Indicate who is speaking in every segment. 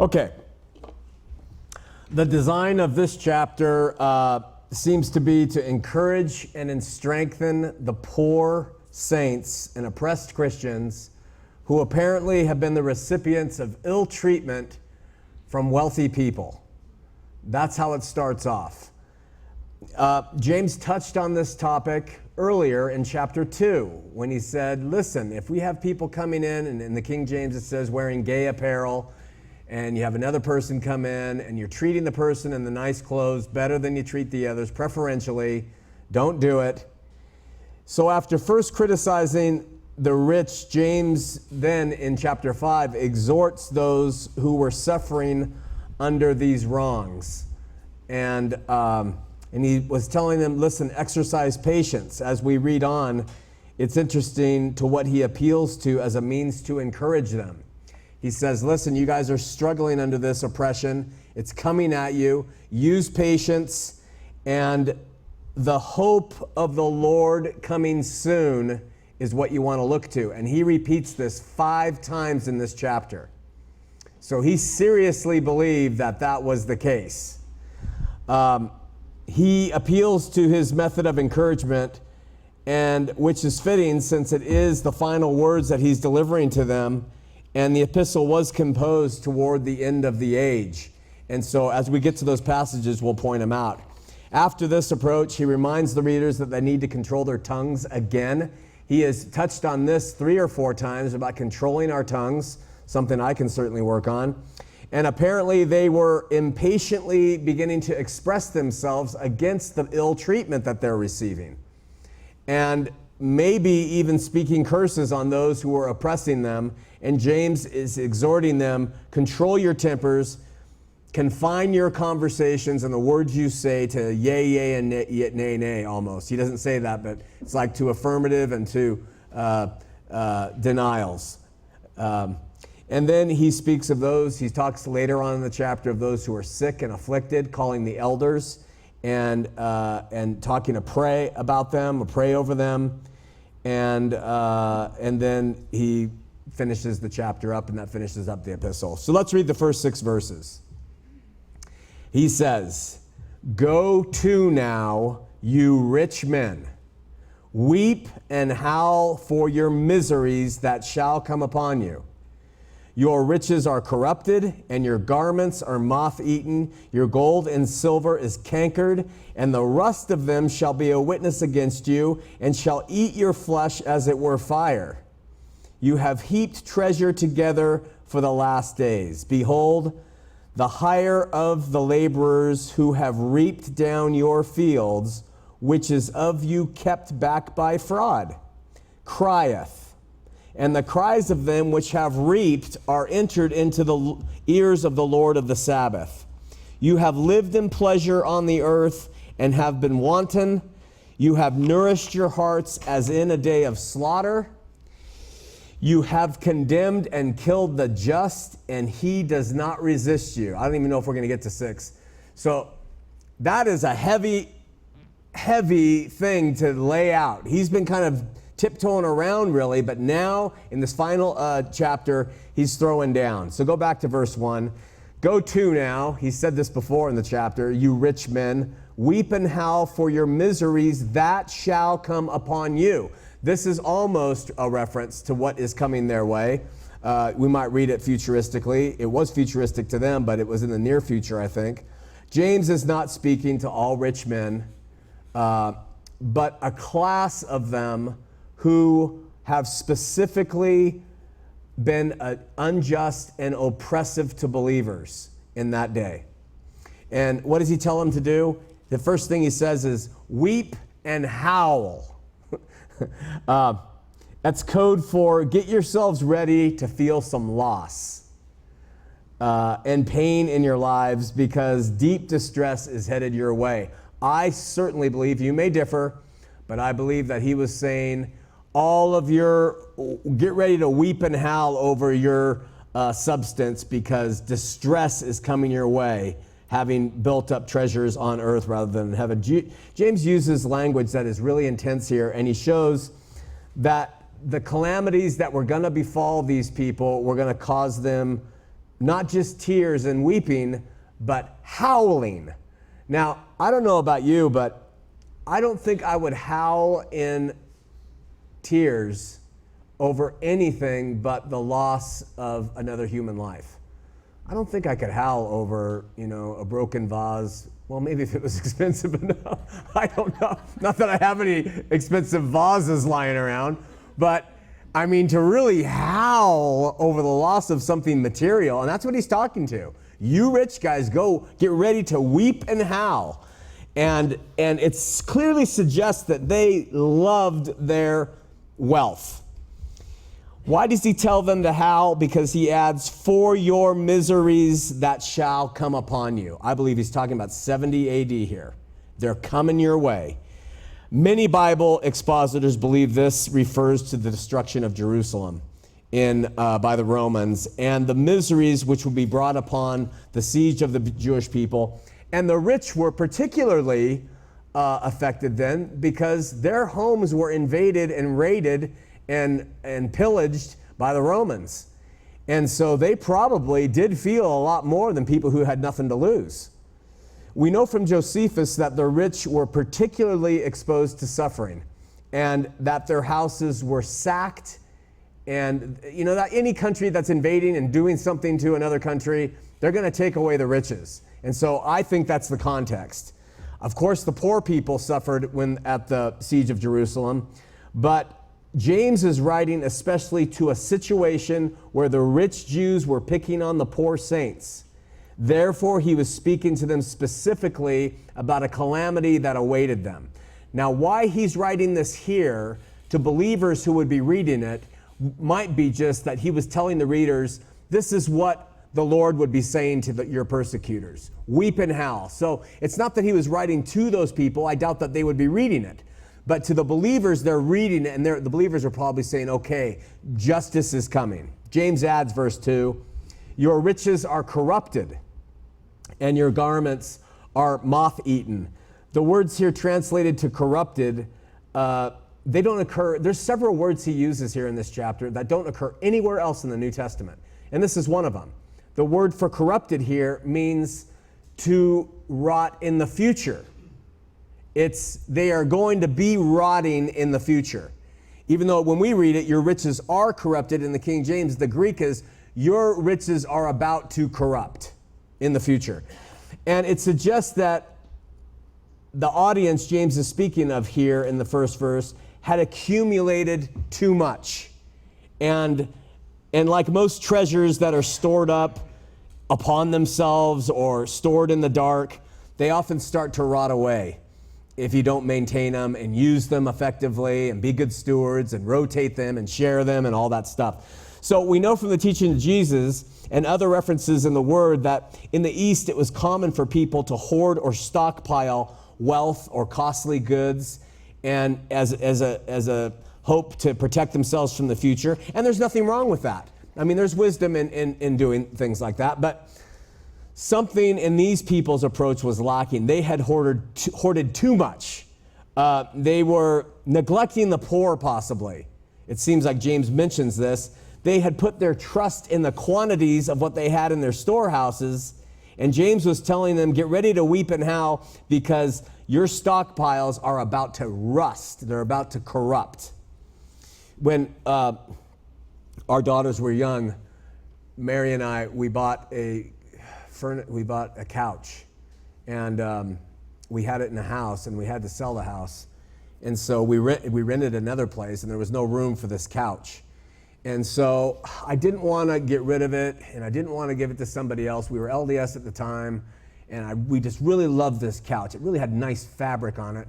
Speaker 1: Okay. The design of this chapter seems to be to encourage and strengthen the poor saints and oppressed Christians who apparently have been the recipients of ill treatment from wealthy people. That's how it starts off. James touched on this topic earlier in chapter 2 when he said, listen, if we have people coming in, and in the King James it says wearing gay apparel, and you have another person come in and you're treating the person in the nice clothes better than you treat the others, preferentially, don't do it. So after first criticizing the rich, James then in chapter 5 exhorts those who were suffering under these wrongs. And he was telling them, listen, exercise patience. As we read on, it's interesting to what he appeals to as a means to encourage them. He says, listen, you guys are struggling under this oppression. It's coming at you. Use patience, and the hope of the Lord coming soon is what you want to look to. And he repeats this 5 times in this chapter. So he seriously believed that that was the case. He appeals to his method of encouragement, and which is fitting since it is the final words that he's delivering to them. And the epistle was composed toward the end of the age. And so as we get to those passages, we'll point them out. After this approach, he reminds the readers that they need to control their tongues again. He has touched on this 3 or 4 times about controlling our tongues, something I can certainly work on. And apparently they were impatiently beginning to express themselves against the ill treatment that they're receiving. And maybe even speaking curses on those who were oppressing them. And James is exhorting them, control your tempers, confine your conversations and the words you say to yea, yea, and nay, nay, nay, almost. He doesn't say that, but it's like to affirmative and to denials. And then he speaks of those, he talks later on in the chapter of those who are sick and afflicted, calling the elders and talking to pray about them, or pray over them. And then he finishes the chapter up, and that finishes up the epistle. So let's read the first 6 verses. He says, "Go to now, you rich men, weep and howl for your miseries that shall come upon you. Your riches are corrupted, and your garments are moth-eaten. Your gold and silver is cankered, and the rust of them shall be a witness against you, and shall eat your flesh as it were fire. You have heaped treasure together for the last days. Behold, the hire of the laborers who have reaped down your fields, which is of you kept back by fraud, crieth. And the cries of them which have reaped are entered into the ears of the Lord of the Sabbath. You have lived in pleasure on the earth and have been wanton. You have nourished your hearts as in a day of slaughter. You have condemned and killed the just, and he does not resist you." I don't even know if we're going to get to 6. So that is a heavy, heavy thing to lay out. He's been kind of tiptoeing around really, but now in this final chapter, he's throwing down. So go back to verse 1. "Go to now," he said this before in the chapter, "you rich men, weep and howl for your miseries that shall come upon you." This is almost a reference to what is coming their way. We might read it futuristically. It was futuristic to them, but it was in the near future, I think. James is not speaking to all rich men, but a class of them who have specifically been unjust and oppressive to believers in that day. And what does he tell them to do? The first thing he says is, weep and howl. That's code for get yourselves ready to feel some loss and pain in your lives, because deep distress is headed your way. I certainly believe, you may differ, but I believe that he was saying, get ready to weep and howl over your substance, because distress is coming your way, having built up treasures on earth rather than in heaven. James uses language that is really intense here, and he shows that the calamities that were going to befall these people were going to cause them not just tears and weeping, but howling. Now, I don't know about you, but I don't think I would howl in tears over anything but the loss of another human life. I don't think I could howl over, a broken vase. Well, maybe if it was expensive enough. I don't know. Not that I have any expensive vases lying around, but I mean, to really howl over the loss of something material, and that's what he's talking to. You rich guys, go get ready to weep and howl. And it clearly suggests that they loved their wealth. Why does he tell them to howl? Because he adds, for your miseries that shall come upon you. I believe he's talking about 70 AD here. They're coming your way. Many Bible expositors believe this refers to the destruction of Jerusalem by the Romans and the miseries which would be brought upon the siege of the Jewish people. And the rich were particularly affected then because their homes were invaded and raided and pillaged by the Romans. And so they probably did feel a lot more than people who had nothing to lose. We know from Josephus that the rich were particularly exposed to suffering and that their houses were sacked. And that any country that's invading and doing something to another country, they're going to take away the riches. And so I think that's the context. Of course, the poor people suffered when at the siege of Jerusalem, but James is writing especially to a situation where the rich Jews were picking on the poor saints. Therefore, he was speaking to them specifically about a calamity that awaited them. Now, why he's writing this here to believers who would be reading it might be just that he was telling the readers, this is what the Lord would be saying to your persecutors. Weep and howl. So it's not that he was writing to those people. I doubt that they would be reading it. But to the believers, they're reading it, and the believers are probably saying, okay, justice is coming. James adds, verse 2, your riches are corrupted, and your garments are moth-eaten. The words here translated to corrupted, they don't occur. There's several words he uses here in this chapter that don't occur anywhere else in the New Testament. And this is one of them. The word for corrupted here means to rot in the future. They are going to be rotting in the future. Even though when we read it, your riches are corrupted in the King James, the Greek is, your riches are about to corrupt in the future. And it suggests that the audience James is speaking of here in the first verse had accumulated too much. And like most treasures that are stored up upon themselves or stored in the dark, they often start to rot away if you don't maintain them and use them effectively and be good stewards and rotate them and share them and all that stuff. So we know from the teaching of Jesus and other references in the Word that in the East it was common for people to hoard or stockpile wealth or costly goods and as a hope to protect themselves from the future. And there's nothing wrong with that. I mean, there's wisdom in doing things like that, but something in these people's approach was lacking. They had hoarded too much. They were neglecting the poor, possibly. It seems like James mentions this. They had put their trust in the quantities of what they had in their storehouses, and James was telling them, get ready to weep and howl because your stockpiles are about to rust. They're about to corrupt. When our daughters were young, Mary and I, we bought a couch, and we had it in a house, and we had to sell the house, and so we rented another place, and there was no room for this couch, and so I didn't want to get rid of it, and I didn't want to give it to somebody else. We were LDS at the time, and we just really loved this couch. It really had nice fabric on it,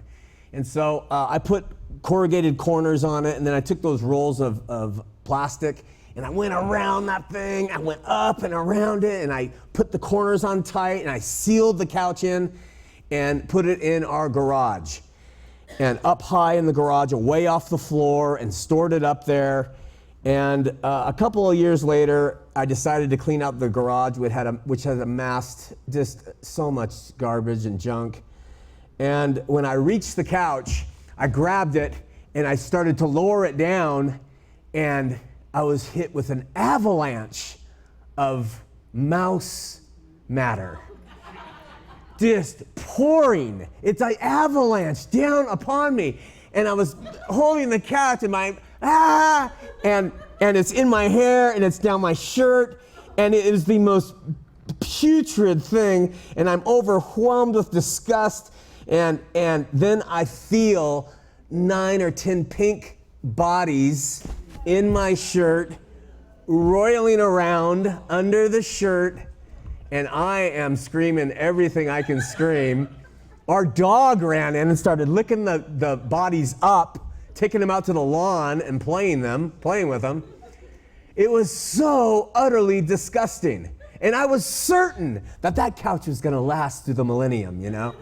Speaker 1: and so I put corrugated corners on it, and then I took those rolls of plastic, and I went around that thing. I went up and around it, and I put the corners on tight, and I sealed the couch in and put it in our garage. And up high in the garage, away off the floor, and stored it up there. And a couple of years later, I decided to clean out the garage, which had amassed just so much garbage and junk. And when I reached the couch, I grabbed it, and I started to lower it down, and I was hit with an avalanche of mouse matter. Just pouring. It's like avalanche down upon me. And I was holding the couch and and it's in my hair and it's down my shirt. And it is the most putrid thing. And I'm overwhelmed with disgust. And then I feel 9 or 10 pink bodies in my shirt, roiling around under the shirt, and I am screaming everything I can scream. Our dog ran in and started licking the bodies up, taking them out to the lawn and playing with them. It was so utterly disgusting. And I was certain that couch was gonna last through the millennium, you know?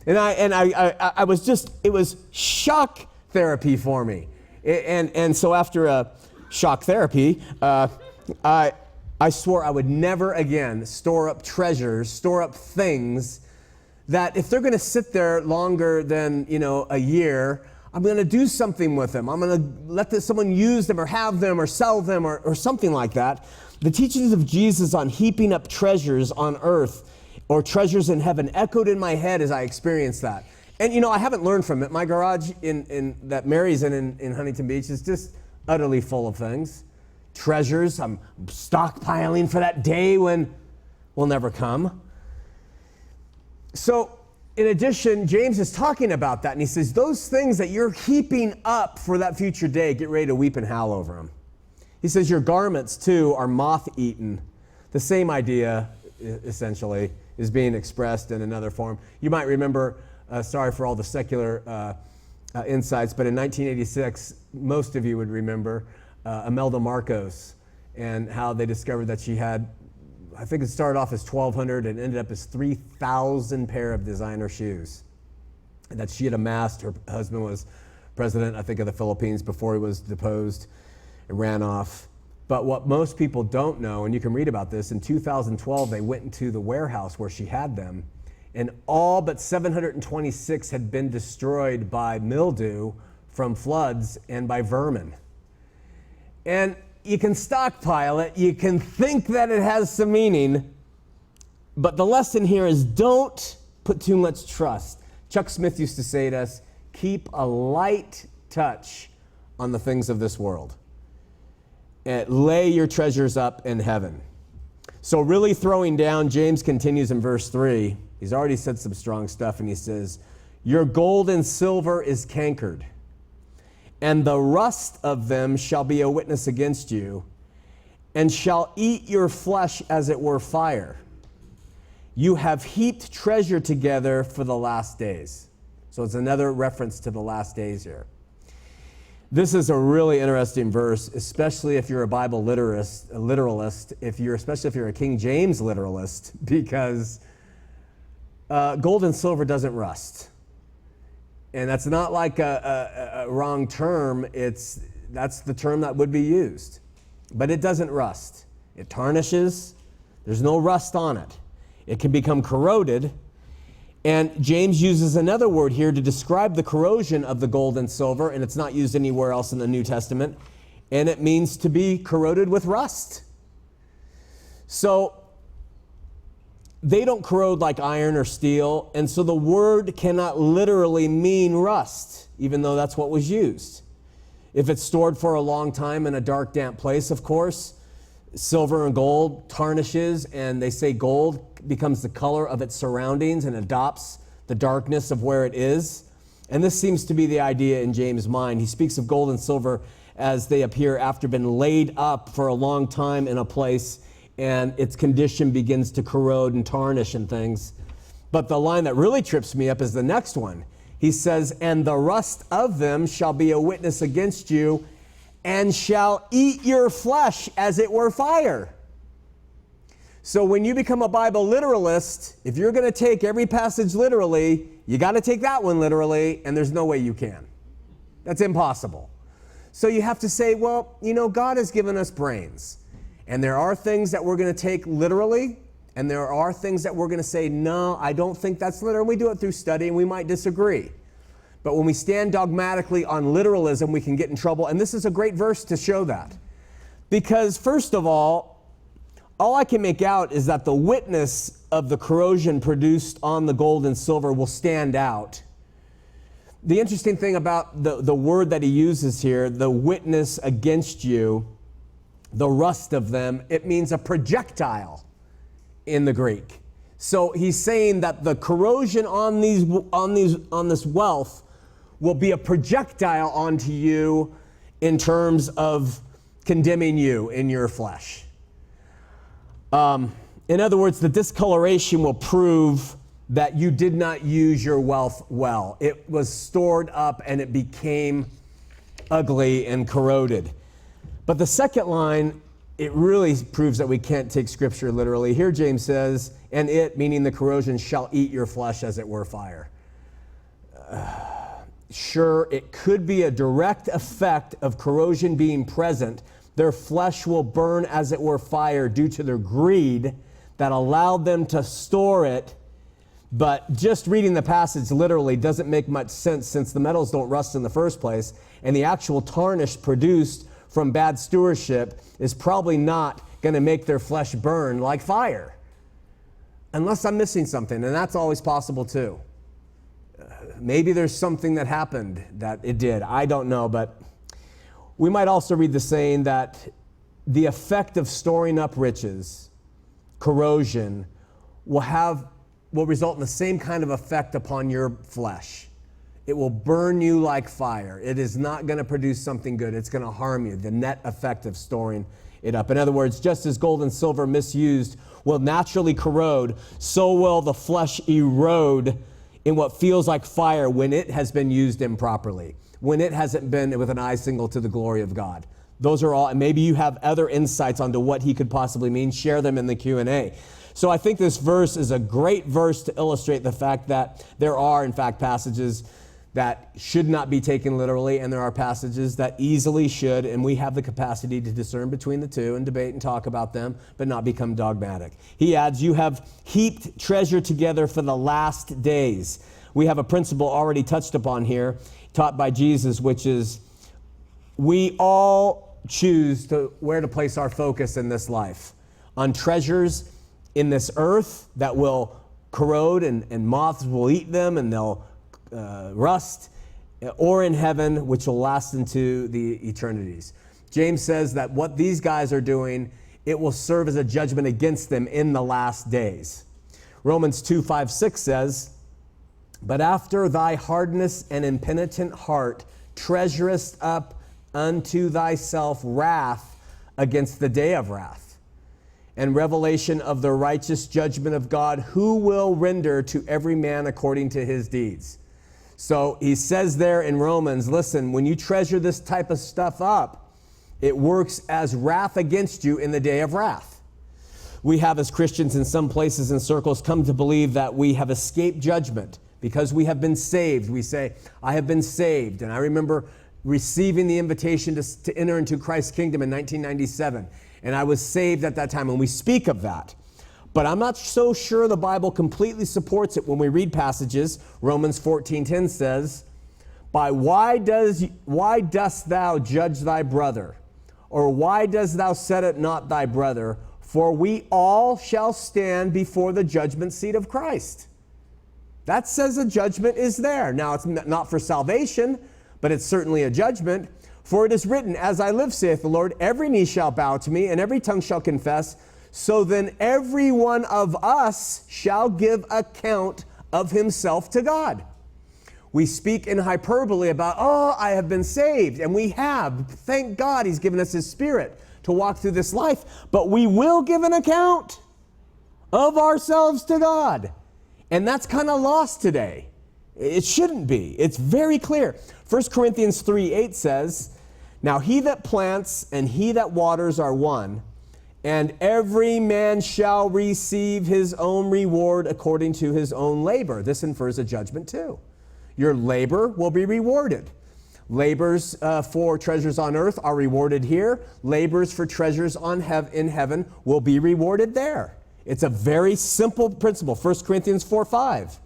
Speaker 1: And I was just, it was shock therapy for me. And so after a shock therapy, I swore I would never again store up treasures, store up things that if they're going to sit there longer than, a year, I'm going to do something with them. I'm going to let someone use them or have them or sell them or something like that. The teachings of Jesus on heaping up treasures on earth or treasures in heaven echoed in my head as I experienced that. And, I haven't learned from it. My garage in that Mary's in Huntington Beach is just utterly full of things. Treasures. I'm stockpiling for that day when will never come. So, in addition, James is talking about that, and he says, those things that you're heaping up for that future day, get ready to weep and howl over them. He says your garments, too, are moth-eaten. The same idea, essentially, is being expressed in another form. You might remember, sorry for all the secular insights, but in 1986, most of you would remember Imelda Marcos and how they discovered that she had, I think it started off as 1,200 and ended up as 3,000 pair of designer shoes that she had amassed. Her husband was president, I think, of the Philippines before he was deposed and ran off. But what most people don't know, and you can read about this, in 2012, they went into the warehouse where she had them, and all but 726 had been destroyed by mildew from floods and by vermin. And you can stockpile it, you can think that it has some meaning, but the lesson here is don't put too much trust. Chuck Smith used to say to us, keep a light touch on the things of this world. And lay your treasures up in heaven. So really throwing down, James continues in verse 3. He's already said some strong stuff, and he says, your gold and silver is cankered, and the rust of them shall be a witness against you, and shall eat your flesh as it were fire. You have heaped treasure together for the last days. So it's another reference to the last days here. This is a really interesting verse, especially if you're a Bible literalist, especially if you're a King James literalist, because gold and silver doesn't rust. And that's not like a wrong term. That's the term that would be used. But it doesn't rust. It tarnishes. There's no rust on it. It can become corroded. And James uses another word here to describe the corrosion of the gold and silver, and it's not used anywhere else in the New Testament, and it means to be corroded with rust. So they don't corrode like iron or steel, and so the word cannot literally mean rust, even though that's what was used. If it's stored for a long time in a dark, damp place, of course, silver and gold tarnishes, and they say gold becomes the color of its surroundings and adopts the darkness of where it is. And this seems to be the idea in James' mind. He speaks of gold and silver as they appear after being laid up for a long time in a place, and its condition begins to corrode and tarnish and things. But the line that really trips me up is the next one. He says, and the rust of them shall be a witness against you, and shall eat your flesh as it were fire. So when you become a Bible literalist, if you're going to take every passage literally, you got to take that one literally, and there's no way you can. That's impossible. So you have to say, well, God has given us brains, and there are things that we're going to take literally, and there are things that we're going to say, no, I don't think that's literal. We do it through study, and we might disagree. But when we stand dogmatically on literalism, we can get in trouble, and this is a great verse to show that. Because, first of all, all I can make out is that the witness of the corrosion produced on the gold and silver will stand out. The interesting thing about the word that he uses here, the witness against you, the rust of them, it means a projectile in the Greek. So he's saying that the corrosion on this wealth will be a projectile onto you in terms of condemning you in your flesh. In other words, the discoloration will prove that you did not use your wealth well. It was stored up and it became ugly and corroded. But the second line, it really proves that we can't take Scripture literally. Here James says, and it, meaning the corrosion, shall eat your flesh as it were fire. Sure, it could be a direct effect of corrosion being present. Their flesh will burn as it were fire due to their greed that allowed them to store it. But just reading the passage literally doesn't make much sense, since the metals don't rust in the first place, and the actual tarnish produced from bad stewardship is probably not going to make their flesh burn like fire. Unless I'm missing something, and that's always possible too. Maybe there's something that happened that it did. I don't know, but we might also read the saying that the effect of storing up riches, corrosion, will result in the same kind of effect upon your flesh. It will burn you like fire. It is not going to produce something good. It's going to harm you, the net effect of storing it up. In other words, just as gold and silver misused will naturally corrode, so will the flesh erode in what feels like fire when it has been used improperly, when it hasn't been with an eye single to the glory of God. Those are all, and maybe you have other insights onto what he could possibly mean. Share them in the Q&A. So I think this verse is a great verse to illustrate the fact that there are, in fact, passages that should not be taken literally, and there are passages that easily should, and we have the capacity to discern between the two and debate and talk about them, but not become dogmatic. He adds, you have heaped treasure together for the last days. We have a principle already touched upon here, taught by Jesus, which is we all choose where to place our focus in this life. On treasures in this earth that will corrode and moths will eat them and they'll rust, or in heaven, which will last into the eternities. James says that what these guys are doing, it will serve as a judgment against them in the last days. Romans 2:5-6 says, but after thy hardness and impenitent heart treasurest up unto thyself wrath against the day of wrath, and revelation of the righteous judgment of God, who will render to every man according to his deeds. So he says there in Romans, listen, when you treasure this type of stuff up, it works as wrath against you in the day of wrath. We have, as Christians in some places and circles, come to believe that we have escaped judgment because we have been saved. We say, I have been saved. And I remember receiving the invitation to enter into Christ's kingdom in 1997. And I was saved at that time, and we speak of that. But I'm not so sure the Bible completely supports it when we read passages. Romans 14:10 says, why dost thou judge thy brother? Or why dost thou set it not thy brother? For we all shall stand before the judgment seat of Christ. That says a judgment is there. Now, it's not for salvation, but it's certainly a judgment. For it is written, as I live, saith the Lord, every knee shall bow to me, and every tongue shall confess. So then every one of us shall give account of himself to God. We speak in hyperbole about, I have been saved, and we have. Thank God he's given us his Spirit to walk through this life. But we will give an account of ourselves to God. And that's kind of lost today. It shouldn't be. It's very clear. 1 Corinthians 3:8 says, now he that plants and he that waters are one, and every man shall receive his own reward according to his own labor. This infers a judgment too. Your labor will be rewarded. Labors for treasures on earth are rewarded here. Labors for treasures in heaven will be rewarded there. It's a very simple principle. 1 Corinthians 4:5.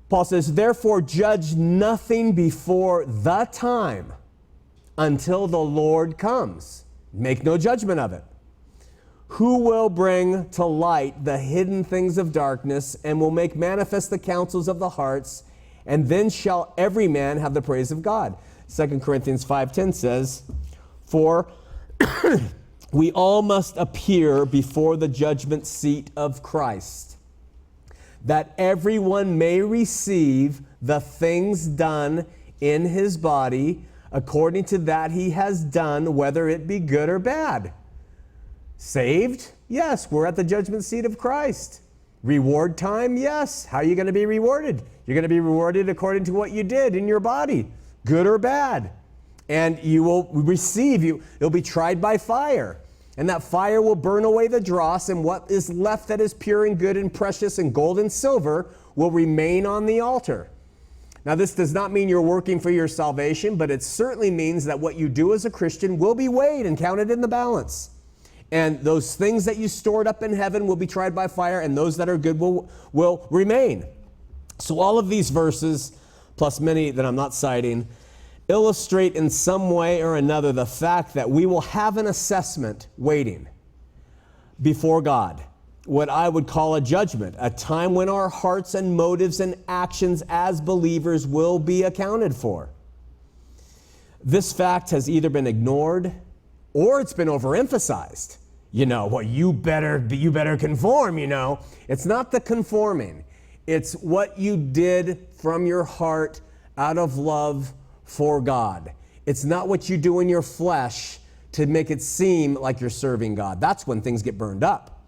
Speaker 1: Paul says, therefore judge nothing before the time until the Lord comes. Make no judgment of it. who will bring to light the hidden things of darkness and will make manifest the counsels of the hearts, and then shall every man have the praise of God. 2 Corinthians 5:10 says, for we all must appear before the judgment seat of Christ, that everyone may receive the things done in his body according to that he has done, whether it be good or bad. Saved? Yes, we're at the judgment seat of Christ. Reward time? Yes. How are you going to be rewarded? You're going to be rewarded according to what you did in your body, good or bad. And you will receive, you'll be tried by fire. And that fire will burn away the dross, and what is left that is pure and good and precious and gold and silver will remain on the altar. Now, this does not mean you're working for your salvation, but it certainly means that what you do as a Christian will be weighed and counted in the balance. And those things that you stored up in heaven will be tried by fire, and those that are good will remain. So all of these verses, plus many that I'm not citing, illustrate in some way or another the fact that we will have an assessment waiting before God. What I would call a judgment, a time when our hearts and motives and actions as believers will be accounted for. This fact has either been ignored or it's been overemphasized. Well, you better conform, It's not the conforming. It's what you did from your heart out of love for God. It's not what you do in your flesh to make it seem like you're serving God. That's when things get burned up.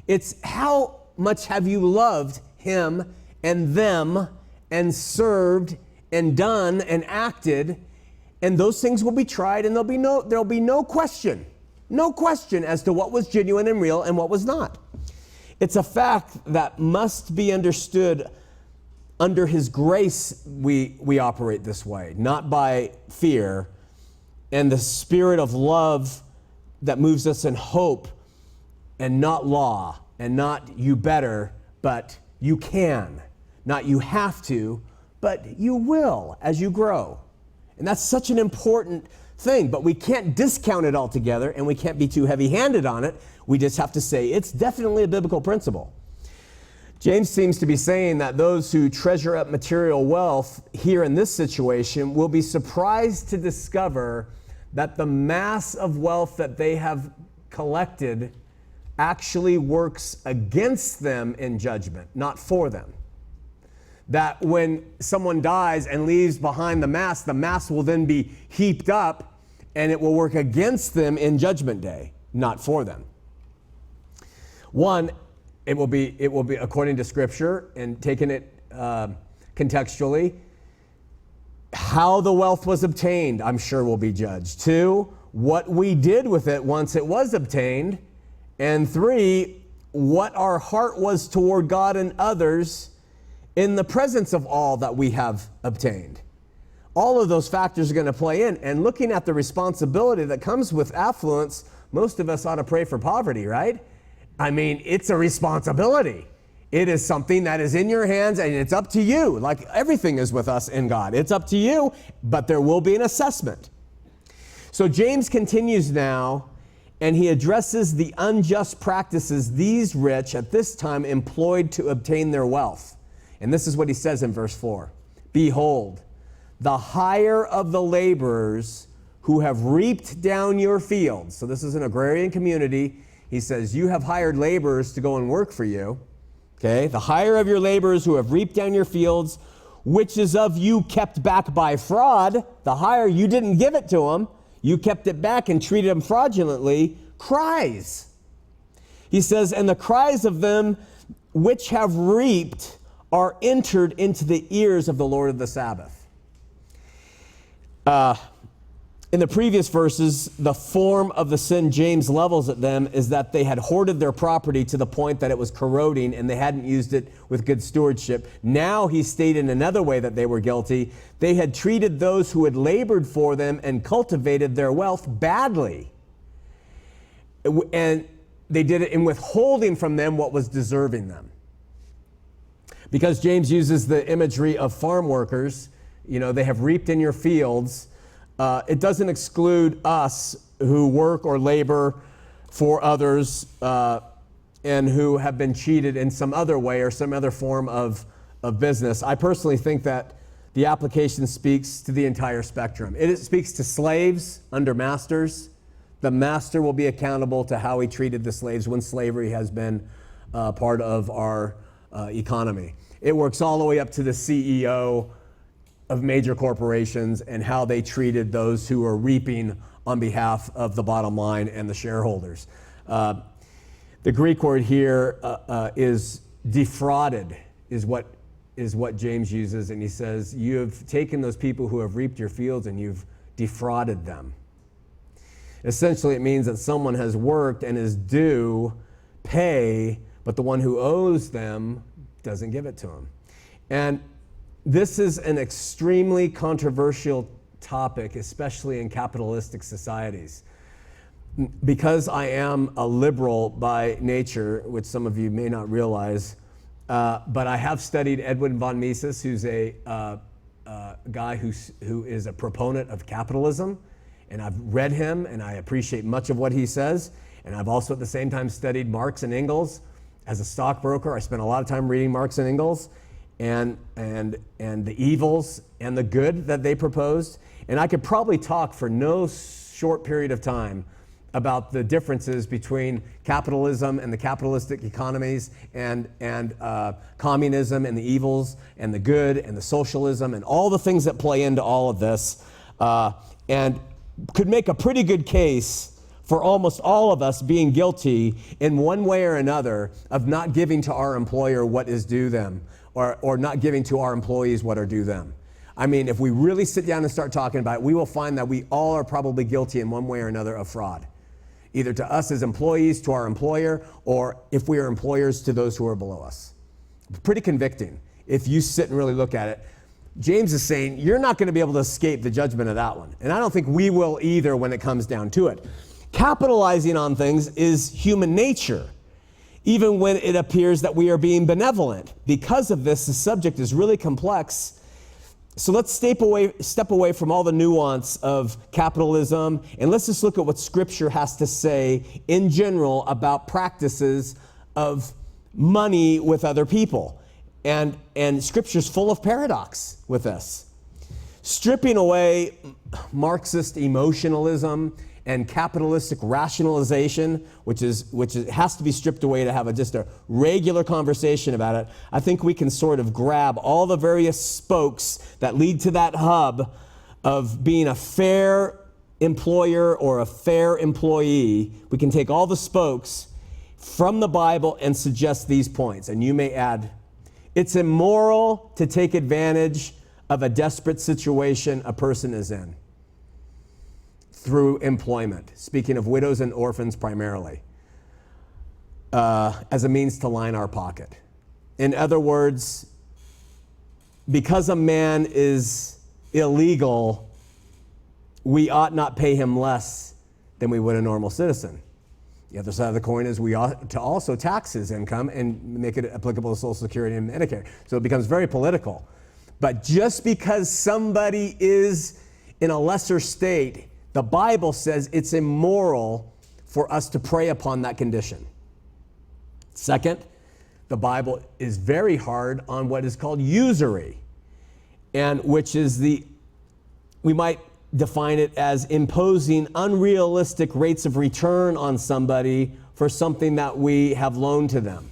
Speaker 1: It's how much have you loved him and them and served and done and acted, and those things will be tried, and there'll be no question as to what was genuine and real and what was not. It's a fact that must be understood. Under his grace, we operate this way, not by fear, and the spirit of love that moves us in hope, and not law, and not you better, but you can. Not you have to, but you will as you grow. And that's such an important thing, but we can't discount it altogether, and we can't be too heavy-handed on it. We just have to say it's definitely a biblical principle. James seems to be saying that those who treasure up material wealth here in this situation will be surprised to discover that the mass of wealth that they have collected actually works against them in judgment, not for them. That when someone dies and leaves behind the mass will then be heaped up, and it will work against them in judgment day, not for them. One, it will be according to Scripture and taking it contextually. How the wealth was obtained, I'm sure, will be judged. 2, what we did with it once it was obtained. And 3, what our heart was toward God and others in the presence of all that we have obtained. All of those factors are going to play in. And looking at the responsibility that comes with affluence, most of us ought to pray for poverty, right? I mean, it's a responsibility. It is something that is in your hands, and it's up to you. Like everything is with us in God. It's up to you, but there will be an assessment. So James continues now, and he addresses the unjust practices these rich at this time employed to obtain their wealth. And this is what he says in verse 4. Behold, the hire of the laborers who have reaped down your fields. So this is an agrarian community. He says, you have hired laborers to go and work for you. Okay, the hire of your laborers who have reaped down your fields, which is of you kept back by fraud. The hire, you didn't give it to them. You kept it back and treated them fraudulently. Cries. He says, and the cries of them which have reaped are entered into the ears of the Lord of the Sabbath. In the previous verses, the form of the sin James levels at them is that they had hoarded their property to the point that it was corroding and they hadn't used it with good stewardship. Now he stated another way that they were guilty. They had treated those who had labored for them and cultivated their wealth badly. And they did it in withholding from them what was deserving them. Because James uses the imagery of farm workers, they have reaped in your fields. It doesn't exclude us who work or labor for others and who have been cheated in some other way or some other form of business. I personally think that the application speaks to the entire spectrum. It speaks to slaves under masters. The master will be accountable to how he treated the slaves when slavery has been part of our economy. It works all the way up to the CEO of major corporations and how they treated those who are reaping on behalf of the bottom line and the shareholders. The Greek word here is defrauded, is what James uses, and he says, you have taken those people who have reaped your fields and you've defrauded them. Essentially, it means that someone has worked and is due pay, but the one who owes them doesn't give it to them. And this is an extremely controversial topic, especially in capitalistic societies. Because I am a liberal by nature, which some of you may not realize, but I have studied Edwin von Mises, who's a guy who is a proponent of capitalism, and I've read him and I appreciate much of what he says. And I've also at the same time studied Marx and Engels. As a stockbroker, I spent a lot of time reading Marx and Engels and the evils and the good that they proposed. And I could probably talk for no short period of time about the differences between capitalism and the capitalistic economies and communism and the evils and the good and the socialism and all the things that play into all of this, and could make a pretty good case for almost all of us being guilty in one way or another of not giving to our employer what is due them, or not giving to our employees what are due them. I mean, if we really sit down and start talking about it, we will find that we all are probably guilty in one way or another of fraud, either to us as employees, to our employer, or if we are employers, to those who are below us. Pretty convicting if you sit and really look at it. James is saying you're not going to be able to escape the judgment of that one. And I don't think we will either when it comes down to it. Capitalizing on things is human nature, even when it appears that we are being benevolent. Because of this, the subject is really complex. So let's step away from all the nuance of capitalism, and let's just look at what Scripture has to say in general about practices of money with other people. And Scripture's full of paradox with this. Stripping away Marxist emotionalism and capitalistic rationalization, which has to be stripped away to have just a regular conversation about it, I think we can sort of grab all the various spokes that lead to that hub of being a fair employer or a fair employee. We can take all the spokes from the Bible and suggest these points. And you may add, it's immoral to take advantage of a desperate situation a person is in through employment, speaking of widows and orphans primarily, as a means to line our pocket. In other words, because a man is illegal, we ought not pay him less than we would a normal citizen. The other side of the coin is we ought to also tax his income and make it applicable to Social Security and Medicare. So it becomes very political. But just because somebody is in a lesser state, the Bible says it's immoral for us to prey upon that condition. Second, the Bible is very hard on what is called usury, and which is we might define it as imposing unrealistic rates of return on somebody for something that we have loaned to them.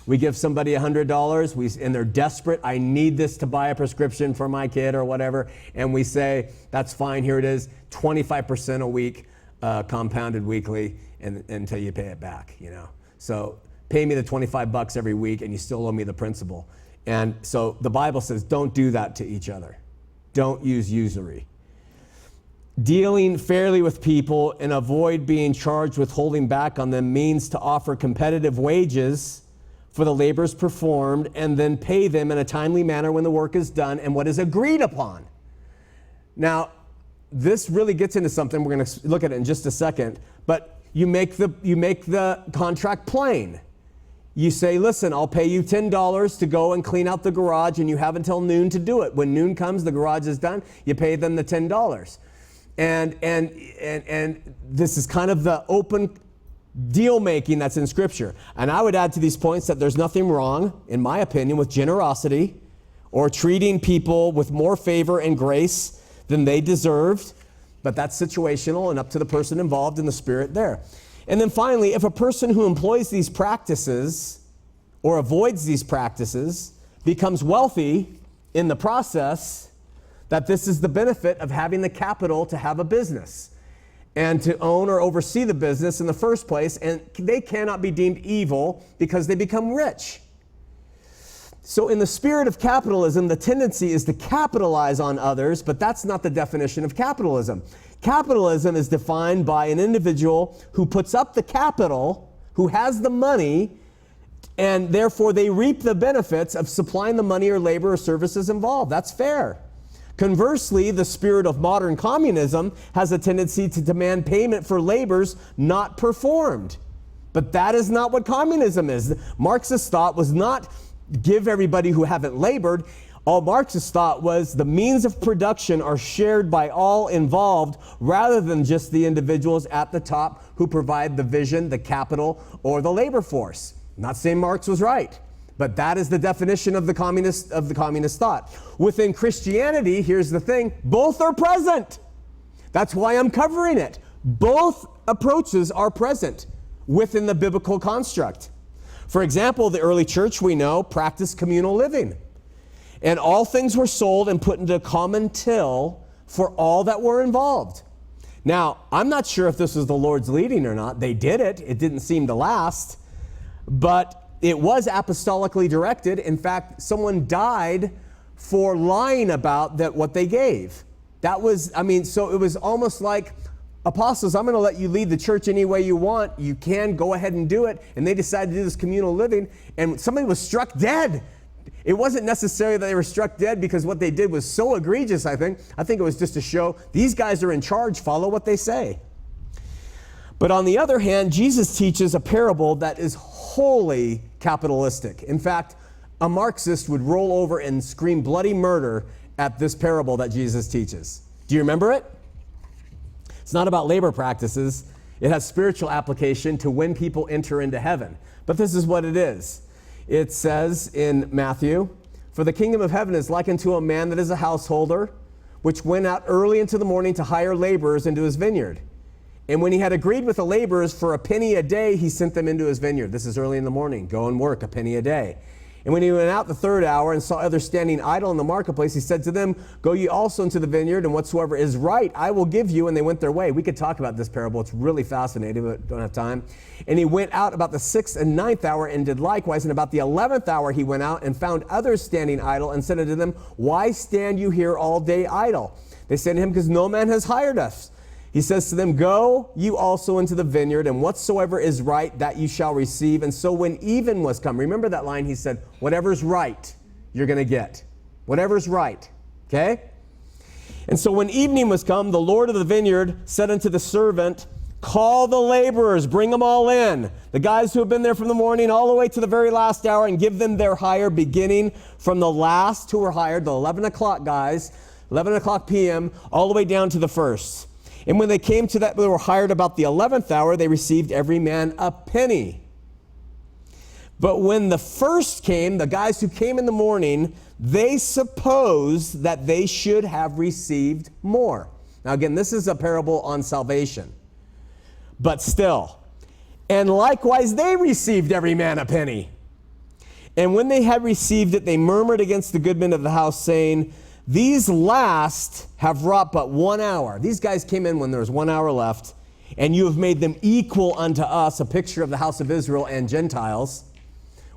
Speaker 1: We give somebody $100, and they're desperate. I need this to buy a prescription for my kid or whatever. And we say, that's fine, here it is, 25% a week, compounded weekly, until you pay it back, So pay me the $25 every week and you still owe me the principal. And so the Bible says, don't do that to each other. Don't use usury. Dealing fairly with people and avoid being charged with holding back on them means to offer competitive wages for the labors performed and then pay them in a timely manner when the work is done and what is agreed upon. Now, this really gets into something. We're going to look at it in just a second, but you make the contract plain. You say, listen, I'll pay you $10 to go and clean out the garage, and you have until noon to do it. When noon comes, the garage is done, you pay them the $10. And this is kind of the open deal making that's in Scripture. And I would add to these points that there's nothing wrong, in my opinion, with generosity or treating people with more favor and grace than they deserved. But that's situational and up to the person involved in the spirit there. And then finally, if a person who employs these practices or avoids these practices becomes wealthy in the process, that this is the benefit of having the capital to have a business and to own or oversee the business in the first place, and they cannot be deemed evil because they become rich. So in the spirit of capitalism, the tendency is to capitalize on others, but that's not the definition of capitalism. Capitalism is defined by an individual who puts up the capital, who has the money, and therefore they reap the benefits of supplying the money or labor or services involved. That's fair. Conversely, the spirit of modern communism has a tendency to demand payment for labors not performed. But that is not what communism is. Marxist thought was not give everybody who haven't labored. All Marxist thought was the means of production are shared by all involved rather than just the individuals at the top who provide the vision, the capital, or the labor force. I'm not saying Marx was right, but that is the definition of the communist thought. Within Christianity, here's the thing, both are present. That's why I'm covering it. Both approaches are present within the biblical construct. For example, the early church, we know, practiced communal living. And all things were sold and put into a common till for all that were involved. Now, I'm not sure if this was the Lord's leading or not. They did it. It didn't seem to last. But it was apostolically directed. In fact, someone died for lying about that what they gave. That was, so it was almost like, apostles, I'm going to let you lead the church any way you want. You can go ahead and do it. And they decided to do this communal living. And somebody was struck dead. It wasn't necessarily that they were struck dead because what they did was so egregious, I think. I think it was just to show these guys are in charge, follow what they say. But on the other hand, Jesus teaches a parable that is wholly capitalistic. In fact, a Marxist would roll over and scream bloody murder at this parable that Jesus teaches. Do you remember it? It's not about labor practices. It has spiritual application to when people enter into heaven. But this is what it is. It says in Matthew, "For the kingdom of heaven is likened to a man that is a householder, which went out early into the morning to hire laborers into his vineyard. And when he had agreed with the laborers for a penny a day, he sent them into his vineyard." This is early in the morning. Go and work, a penny a day. "And when he went out the third hour and saw others standing idle in the marketplace, he said to them, 'Go ye also into the vineyard, and whatsoever is right I will give you.' And they went their way." We could talk about this parable. It's really fascinating, but don't have time. "And he went out about the 6th and 9th hour and did likewise. And about the 11th hour he went out and found others standing idle and said unto them, 'Why stand you here all day idle?' They said to him, 'Because no man has hired us.' He says to them, 'Go you also into the vineyard, and whatsoever is right, that you shall receive.' And so when even was come," remember that line, he said, whatever's right, you're going to get. Whatever's right, okay? "And so when evening was come, the Lord of the vineyard said unto the servant, 'Call the laborers, bring them all in, the guys who have been there from the morning all the way to the very last hour, and give them their hire, beginning from the last who were hired,'" the 11 o'clock guys, 11 o'clock p.m., all the way down to the first. "And when they came to that, they were hired about the 11th hour, they received every man a penny. But when the first came," the guys who came in the morning, "they supposed that they should have received more." Now again, this is a parable on salvation. But still, "And likewise they received every man a penny. And when they had received it, they murmured against the goodman of the house, saying, These last have wrought but 1 hour." These guys came in when there was 1 hour left, "and you have made them equal unto us," a picture of the house of Israel and Gentiles,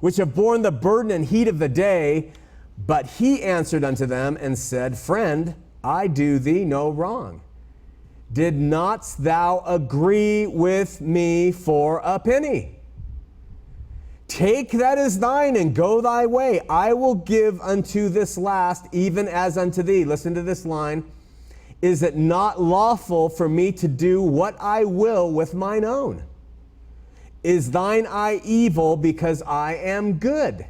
Speaker 1: "which have borne the burden and heat of the day. But he answered unto them and said, Friend, I do thee no wrong. Did not thou agree with me for a penny? Take that is thine and go thy way. I will give unto this last even as unto thee." Listen to this line. "Is it not lawful for me to do what I will with mine own? Is thine eye evil because I am good?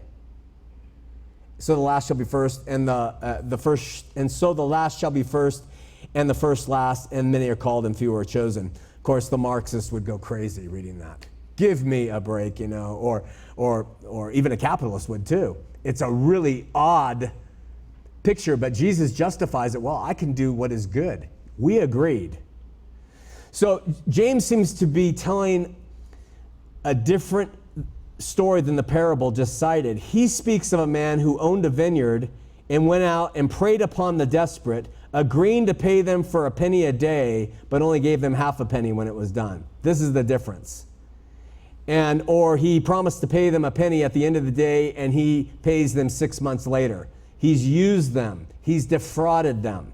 Speaker 1: So the last shall be first, and the first, and so the last shall be first, and the first last, and many are called and few are chosen." Of course, the Marxists would go crazy reading that. Give me a break, or even a capitalist would too. It's a really odd picture, but Jesus justifies it. Well, I can do what is good. We agreed. So James seems to be telling a different story than the parable just cited. He speaks of a man who owned a vineyard and went out and preyed upon the desperate, agreeing to pay them for a penny a day, but only gave them half a penny when it was done. This is the difference. Or he promised to pay them a penny at the end of the day, and he pays them 6 months later. He's used them. He's defrauded them.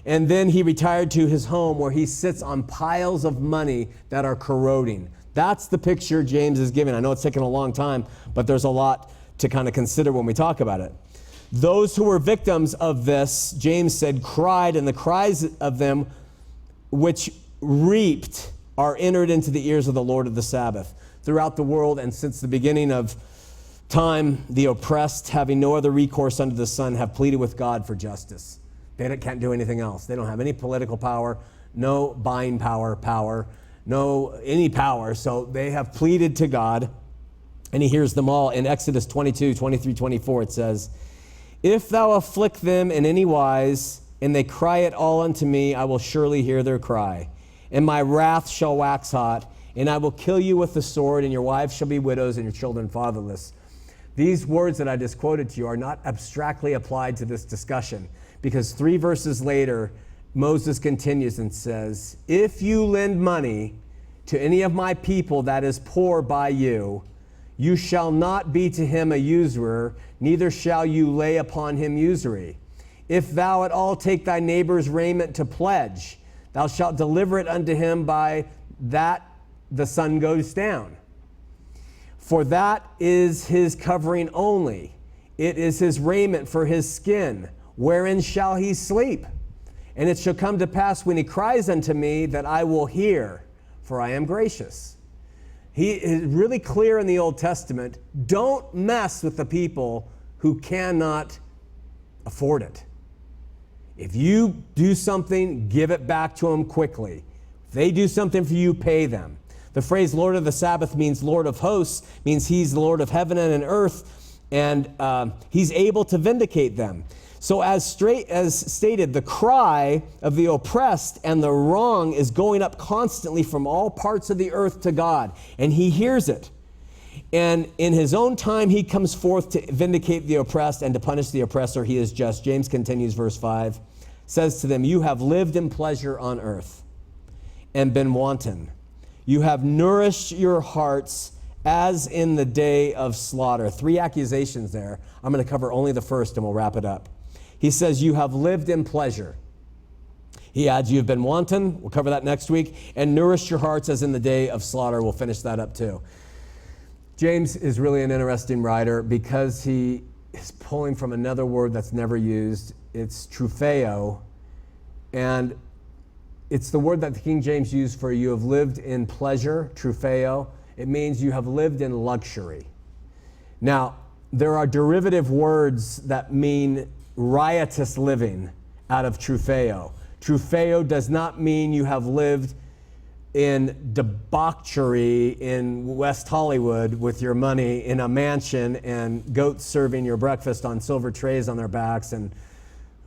Speaker 1: And then he retired to his home where he sits on piles of money that are corroding. That's the picture James is giving. I know it's taken a long time, but there's a lot to kind of consider when we talk about it. Those who were victims of this, James said, cried, and the cries of them which reaped are entered into the ears of the Lord of the Sabbath. Throughout the world and since the beginning of time, the oppressed, having no other recourse under the sun, have pleaded with God for justice. They can't do anything else. They don't have any political power, no buying power, no any power. So they have pleaded to God, and he hears them all. In Exodus 22, 23, 24, it says, if thou afflict them in any wise, and they cry at all unto me, I will surely hear their cry. And my wrath shall wax hot, and I will kill you with the sword, and your wives shall be widows, and your children fatherless. These words that I just quoted to you are not abstractly applied to this discussion, because 3 verses later, Moses continues and says, if you lend money to any of my people that is poor by you, you shall not be to him a usurer, neither shall you lay upon him usury. If thou at all take thy neighbor's raiment to pledge, thou shalt deliver it unto him by that the sun goes down. For that is his covering only. It is his raiment for his skin. Wherein shall he sleep? And it shall come to pass when he cries unto me that I will hear, for I am gracious. He is really clear in the Old Testament. Don't mess with the people who cannot afford it. If you do something, give it back to them quickly. If they do something for you, pay them. The phrase Lord of the Sabbath means Lord of hosts, means he's the Lord of heaven and earth, and he's able to vindicate them. So as stated, the cry of the oppressed and the wrong is going up constantly from all parts of the earth to God, and he hears it. And in his own time, he comes forth to vindicate the oppressed and to punish the oppressor. He is just. James continues, verse 5, says to them, you have lived in pleasure on earth and been wanton. You have nourished your hearts as in the day of slaughter. 3 accusations there. I'm going to cover only the first and we'll wrap it up. He says, you have lived in pleasure. He adds, you've been wanton. We'll cover that next week. And nourished your hearts as in the day of slaughter. We'll finish that up too. James is really an interesting writer because he is pulling from another word that's never used. It's trupheo. And it's the word that the King James used for you have lived in pleasure, trupheo. It means you have lived in luxury. Now, there are derivative words that mean riotous living out of trupheo. Trupheo does not mean you have lived in debauchery in West Hollywood with your money in a mansion and goats serving your breakfast on silver trays on their backs, and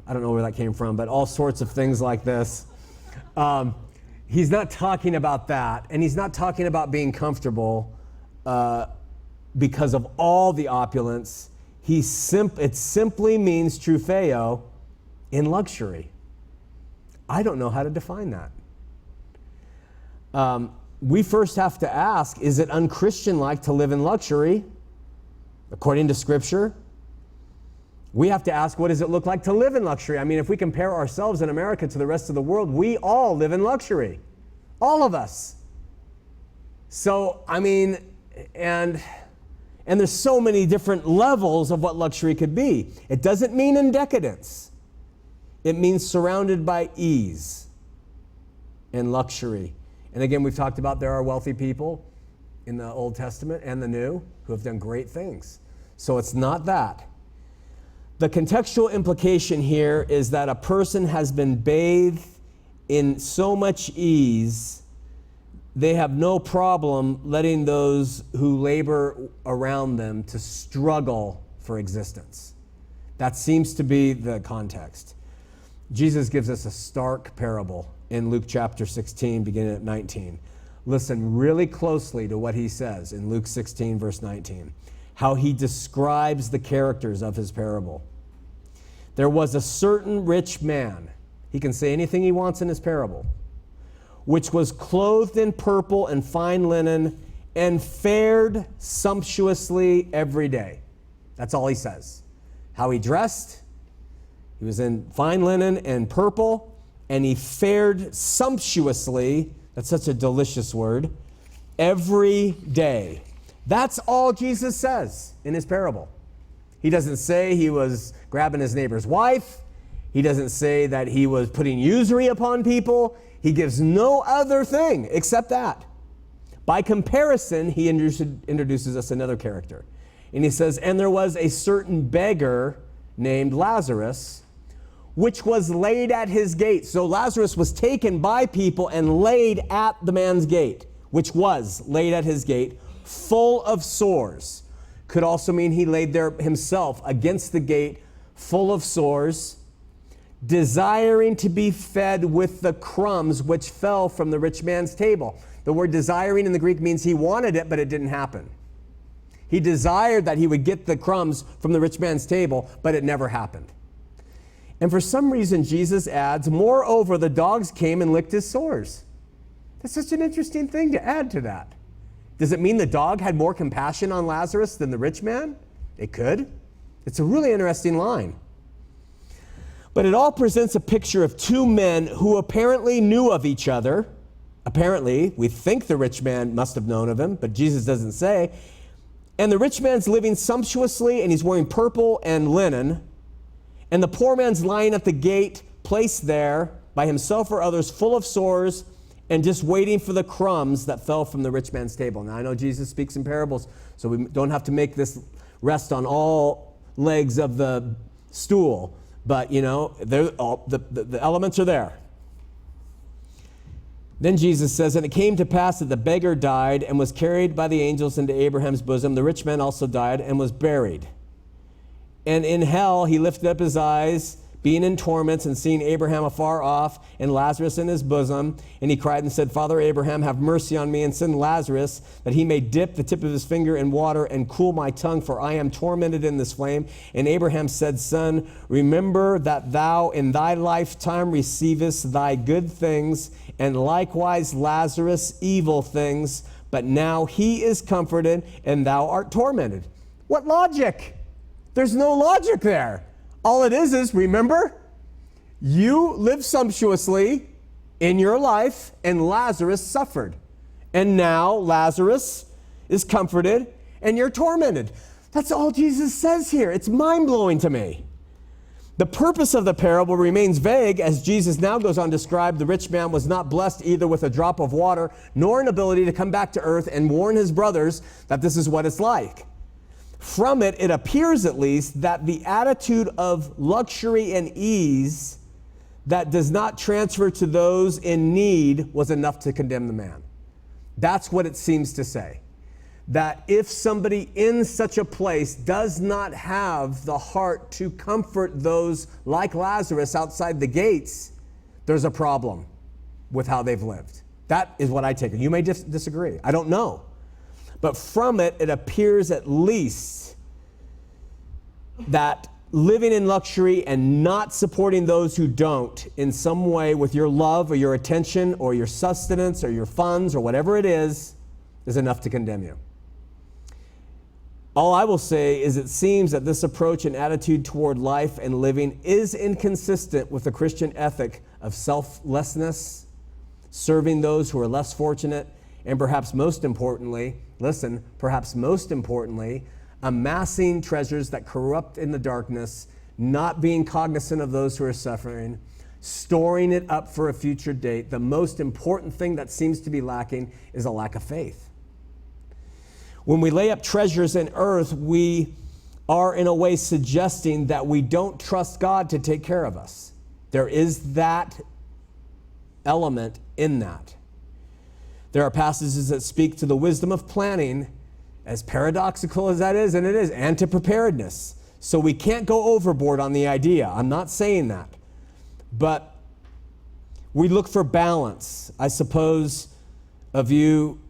Speaker 1: I don't know where that came from, but all sorts of things like this. He's not talking about that, and he's not talking about being comfortable because of all the opulence. It simply means trupheo in luxury. I don't know how to define that. We first have to ask, is it unchristian-like to live in luxury? According to Scripture, we have to ask, what does it look like to live in luxury? I mean, if we compare ourselves in America to the rest of the world, we all live in luxury. All of us. So, I mean, and there's so many different levels of what luxury could be. It doesn't mean in decadence. It means surrounded by ease and luxury. And again, we've talked about there are wealthy people in the Old Testament and the New who have done great things. So it's not that. The contextual implication here is that a person has been bathed in so much ease they have no problem letting those who labor around them to struggle for existence. That seems to be the context. Jesus gives us a stark parable in Luke chapter 16, beginning at 19. Listen really closely to what he says in Luke 16, verse 19, how he describes the characters of his parable. There was a certain rich man, he can say anything he wants in his parable, which was clothed in purple and fine linen and fared sumptuously every day. That's all he says. How he dressed, he was in fine linen and purple, and he fared sumptuously, that's such a delicious word, every day. That's all Jesus says in his parable. He doesn't say he was grabbing his neighbor's wife. He doesn't say that he was putting usury upon people. He gives no other thing except that. By comparison, he introduces us another character. And he says, and there was a certain beggar named Lazarus, which was laid at his gate. So Lazarus was taken by people and laid at the man's gate, which was laid at his gate, full of sores. Could also mean he laid there himself against the gate, full of sores, desiring to be fed with the crumbs which fell from the rich man's table. The word desiring in the Greek means he wanted it, but it didn't happen. He desired that he would get the crumbs from the rich man's table, but it never happened. And for some reason, Jesus adds, moreover, the dogs came and licked his sores. That's such an interesting thing to add to that. Does it mean the dog had more compassion on Lazarus than the rich man? It could. It's a really interesting line. But it all presents a picture of two men who apparently knew of each other. Apparently, we think the rich man must have known of him, but Jesus doesn't say. And the rich man's living sumptuously, and he's wearing purple and linen. And the poor man's lying at the gate, placed there by himself or others, full of sores, and just waiting for the crumbs that fell from the rich man's table. Now, I know Jesus speaks in parables, so we don't have to make this rest on all legs of the stool. But, you know, the elements are there. Then Jesus says, and it came to pass that the beggar died and was carried by the angels into Abraham's bosom. The rich man also died and was buried. And in hell he lifted up his eyes, being in torments, and seeing Abraham afar off and Lazarus in his bosom. And he cried and said, Father Abraham, have mercy on me, and send Lazarus, that he may dip the tip of his finger in water and cool my tongue, for I am tormented in this flame. And Abraham said, Son, remember that thou in thy lifetime receivest thy good things, and likewise Lazarus evil things, but now he is comforted, and thou art tormented. What logic? There's no logic there. All it is remember, you lived sumptuously in your life, and Lazarus suffered. And now Lazarus is comforted, and you're tormented. That's all Jesus says here. It's mind-blowing to me. The purpose of the parable remains vague, as Jesus now goes on to describe the rich man was not blessed either with a drop of water, nor an ability to come back to earth and warn his brothers that this is what it's like. From it, it appears at least that the attitude of luxury and ease that does not transfer to those in need was enough to condemn the man. That's what it seems to say. That if somebody in such a place does not have the heart to comfort those like Lazarus outside the gates, there's a problem with how they've lived. That is what I take it. You may disagree. I don't know. But from it, it appears at least that living in luxury and not supporting those who don't in some way with your love or your attention or your sustenance or your funds or whatever it is enough to condemn you. All I will say is it seems that this approach and attitude toward life and living is inconsistent with the Christian ethic of selflessness, serving those who are less fortunate, and perhaps most importantly, amassing treasures that corrupt in the darkness, not being cognizant of those who are suffering, storing it up for a future date. The most important thing that seems to be lacking is a lack of faith. When we lay up treasures in earth, we are in a way suggesting that we don't trust God to take care of us. There is that element in that. There are passages that speak to the wisdom of planning, as paradoxical as that is, and it is, and to preparedness. So we can't go overboard on the idea. I'm not saying that. But we look for balance, I suppose, a view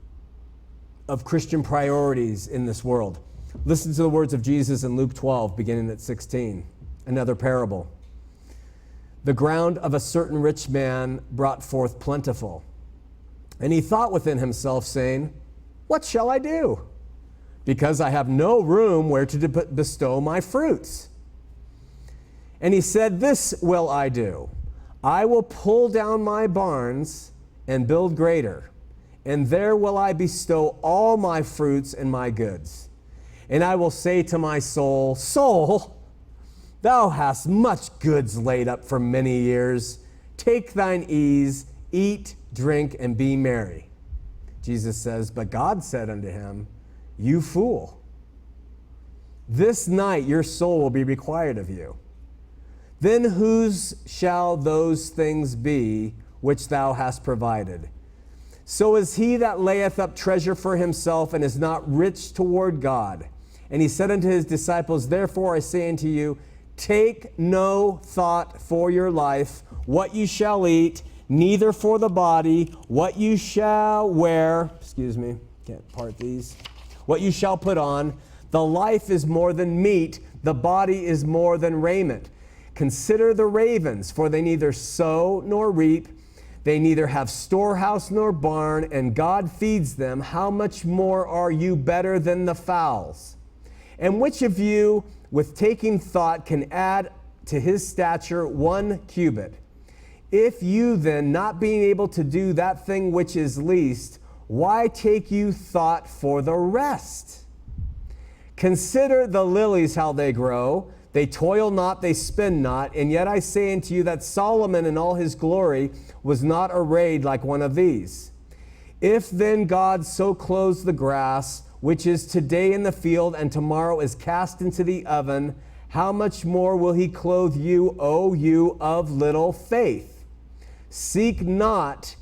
Speaker 1: of Christian priorities in this world. Listen to the words of Jesus in Luke 12, beginning at 16, another parable. The ground of a certain rich man brought forth plentiful. And he thought within himself, saying, what shall I do? Because I have no room where to bestow my fruits. And he said, this will I do. I will pull down my barns and build greater, and there will I bestow all my fruits and my goods. And I will say to my soul, soul, thou hast much goods laid up for many years. Take thine ease, eat, drink, and be merry. Jesus says, but God said unto him, you fool, this night your soul will be required of you. Then whose shall those things be which thou hast provided? So is he that layeth up treasure for himself and is not rich toward God. And he said unto his disciples, therefore I say unto you, take no thought for your life, what you shall eat, neither for the body, what you shall wear. Can't part these. What you shall put on. The life is more than meat, the body is more than raiment. Consider the ravens, for they neither sow nor reap, they neither have storehouse nor barn, and God feeds them. How much more are you better than the fowls? And which of you, with taking thought, can add to his stature 1 cubit? If you then, not being able to do that thing which is least, why take you thought for the rest? Consider the lilies, how they grow. They toil not, they spin not. And yet I say unto you that Solomon in all his glory was not arrayed like one of these. If then God so clothes the grass, which is today in the field and tomorrow is cast into the oven, how much more will he clothe you, O you of little faith? Seek not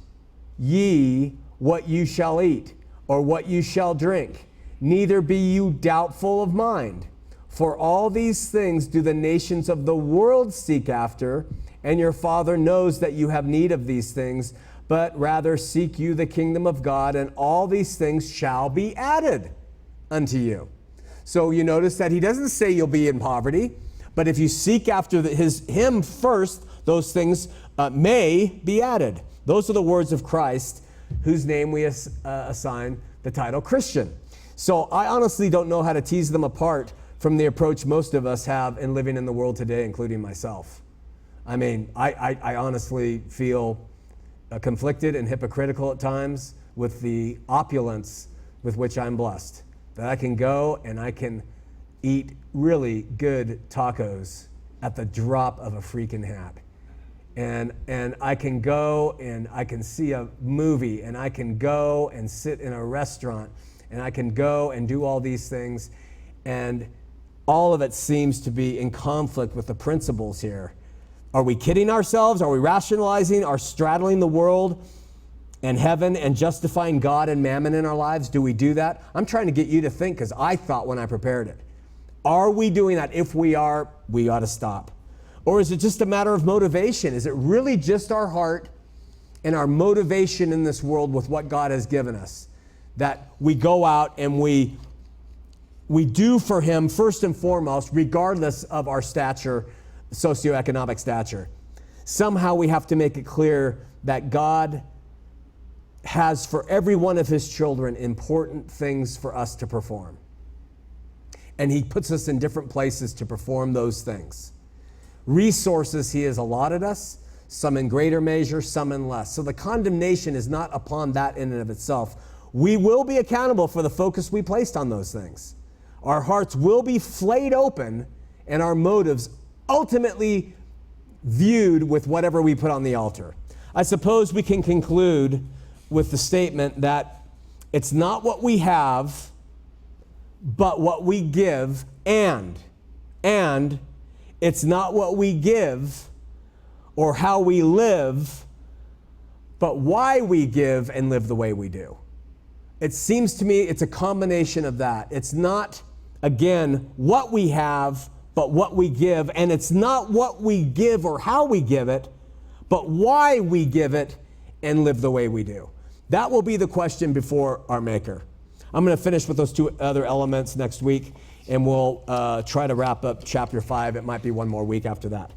Speaker 1: ye what you shall eat, or what you shall drink, neither be you doubtful of mind. For all these things do the nations of the world seek after, and your Father knows that you have need of these things, but rather seek you the kingdom of God, and all these things shall be added unto you. So you notice that he doesn't say you'll be in poverty, but if you seek after him first, those things may be added. Those are the words of Christ, whose name we assign the title Christian. So I honestly don't know how to tease them apart from the approach most of us have in living in the world today, including myself. I mean, I honestly feel conflicted and hypocritical at times with the opulence with which I'm blessed. That I can go and I can eat really good tacos at the drop of a freaking hat. And I can go and I can see a movie, and I can go and sit in a restaurant, and I can go and do all these things, and all of it seems to be in conflict with the principles here. Are we kidding ourselves? Are we rationalizing our straddling the world and heaven and justifying God and mammon in our lives? Do we do that? I'm trying to get you to think, because I thought when I prepared it. Are we doing that? If we are, we ought to stop. Or is it just a matter of motivation? Is it really just our heart and our motivation in this world with what God has given us? That we go out and we do for him first and foremost, regardless of our stature, socioeconomic stature. Somehow we have to make it clear that God has for every one of his children important things for us to perform. And he puts us in different places to perform those things. Resources he has allotted us, some in greater measure, some in less. So the condemnation is not upon that in and of itself. We will be accountable for the focus we placed on those things. Our hearts will be flayed open and our motives ultimately viewed with whatever we put on the altar. I suppose we can conclude with the statement that it's not what we have, but what we give, and it's not what we give or how we live, but why we give and live the way we do. It seems to me it's a combination of that. It's not, again, what we have, but what we give. And it's not what we give or how we give it, but why we give it and live the way we do. That will be the question before our Maker. I'm going to finish with those two other elements next week, and we'll try to wrap up chapter 5. It might be one more week after that.